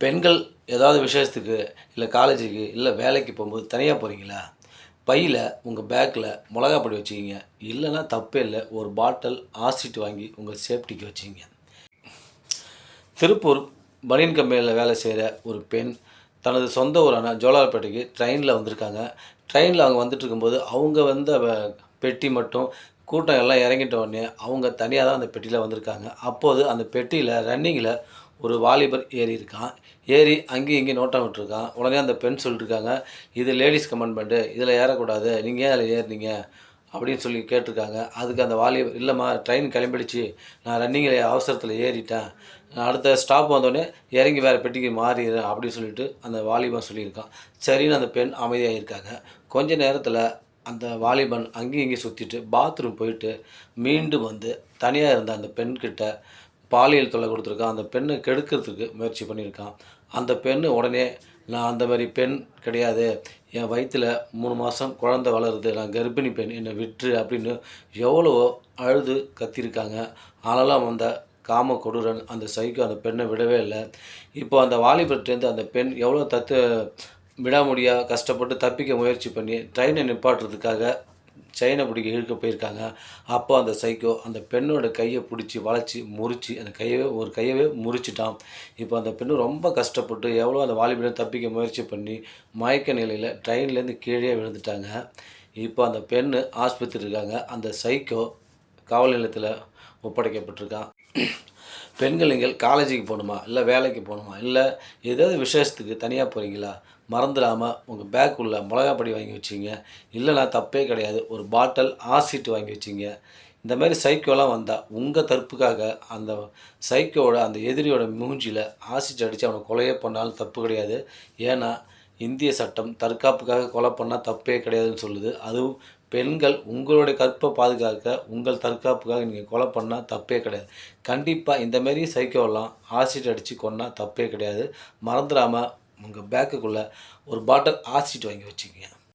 பெண்கள் ஏதாவது விசேஷத்துக்கு இல்லை காலேஜுக்கு இல்லை வேலைக்கு போகும்போது தனியாக போகிறீங்களா? பையில் உங்கள் பேக்கில் மிளகா பொடி வச்சுக்கிங்க. இல்லைன்னா தப்பே இல்லை, ஒரு பாட்டில் ஆசிட் வாங்கி உங்கள் சேஃப்டிக்கு வச்சுக்கிங்க. திருப்பூர் பனியன் கம்பெனியில் வேலை செய்கிற ஒரு பெண் தனது சொந்த ஊரான ஜோலார்பேட்டைக்கு ட்ரெயினில் வந்திருக்காங்க. ட்ரெயினில் அவங்க வந்துட்டு இருக்கும்போது அவங்க வந்த பெட்டி மட்டும் கூட்டம் எல்லாம் இறங்கிட்ட உடனே அவங்க தனியாக தான் அந்த பெட்டியில் வந்திருக்காங்க. அப்போது அந்த பெட்டியில் ரன்னிங்கில் ஒரு வாலிபர் ஏறியிருக்கான். ஏறி அங்கேயும் இங்கேயும் நோட்டம் விட்டுருக்கான். உடனே அந்த பெண் சொல்லிட்டுருக்காங்க, இது லேடிஸ் கம்பார்ட்மெண்ட்டு, இதில் ஏறக்கூடாது, நீங்கள் ஏன் அதில் ஏறினீங்க அப்படின்னு சொல்லி கேட்டிருக்காங்க. அதுக்கு அந்த வாலிபர், இல்லைம்மா ட்ரெயின் கிளம்பிடுச்சு, நான் ரன்னிங்கில் அவசரத்தில் ஏறிட்டேன், நான் அடுத்த ஸ்டாப் வந்தோடனே இறங்கி வேறு பெட்டிக்கு மாறிடுறேன் அப்படின்னு சொல்லிட்டு அந்த வாலிபன் சொல்லியிருக்கான். சரின்னு அந்த பெண் அமைதியாக இருக்காங்க. கொஞ்ச நேரத்தில் அந்த வாலிபன் அங்கேயும் இங்கேயும் சுற்றிட்டு பாத்ரூம் போயிட்டு மீண்டும் வந்து தனியாக இருந்த அந்த பெண்கிட்ட பாலியல் தொல்லை கொடுத்துருக்கான். அந்த பெண்ணை கெடுக்கிறதுக்கு முயற்சி பண்ணியிருக்கான். அந்த பெண்ணு உடனே, நான் அந்த மாதிரி பெண் கிடையாது, என் வயிற்றில் 3 மாதம் குழந்தை வளருது, நான் கர்ப்பிணி பெண், என்னை விட்டுரு அப்படின்னு எவ்வளவோ அழுது கத்தியிருக்காங்க. ஆனாலும் அந்த காம கொடூரன் அந்த சைக்கோ அந்த பெண்ணை விடவே இல்லை. இப்போ அந்த வாலிபர்கிட்டேருந்து அந்த பெண் எவ்வளோ விடாமுடியாக கஷ்டப்பட்டு தப்பிக்க முயற்சி பண்ணி ட்ரெயினை நிப்பாட்டுறதுக்காக செயினை பிடிக்க இழுக்க போயிருக்காங்க. அப்போ அந்த சைக்கோ அந்த பெண்ணோட கையை பிடிச்சி வளைச்சி முறித்து அந்த கையவே முறிச்சிட்டான். இப்போ அந்த பெண்ணு ரொம்ப கஷ்டப்பட்டு எவ்வளோ அந்த வாலிபனை தப்பிக்க முயற்சி பண்ணி மயக்க நிலையில் ட்ரெயின்லேருந்து கீழே விழுந்துட்டாங்க. இப்போ அந்த பெண்ணு ஆஸ்பத்திரி இருக்காங்க. அந்த சைக்கோ காவல் நிலையத்தில் ஒப்படைக்கப்பட்டிருக்கான். பெண்கள் நீங்கள் காலேஜுக்கு போகணுமா, இல்லை வேலைக்கு போகணுமா, இல்லை ஏதாவது விசேஷத்துக்கு தனியாக போகிறீங்களா, மறந்துடாமல் உங்கள் பேக் உள்ள மிளகா பொடி வாங்கி வச்சிங்க. இல்லைனா தப்பே கிடையாது, ஒரு பாட்டில் ஆசிட் வாங்கி வச்சிங்க. இந்த மாதிரி சைக்கோலாம் வந்தால் உங்கள் தற்காப்புக்காக அந்த சைக்கோவோட அந்த எதிரியோட மூஞ்சியில் ஆசிட் அடித்து அவனை கொலையே பண்ணாலும் தப்பு கிடையாது. ஏன்னா இந்திய சட்டம் தற்காப்புக்காக கொலை பண்ணால் தப்பே கிடையாதுன்னு சொல்லுது. அதுவும் பெண்கள் உங்களுடைய கற்பை பாதுகாக்க உங்கள் தற்காப்புக்காக நீங்கள் கொலை பண்ணால் தப்பே கிடையாது. கண்டிப்பாக இந்தமாரி சைக்கோவெல்லாம் ஆசிட் அடித்து கொன்னால் தப்பே கிடையாது. மறந்துடாமல் உங்கள் பேக்குக்குள்ளே ஒரு பாட்டில் ஆசிட் வாங்கி வச்சுக்கோங்க.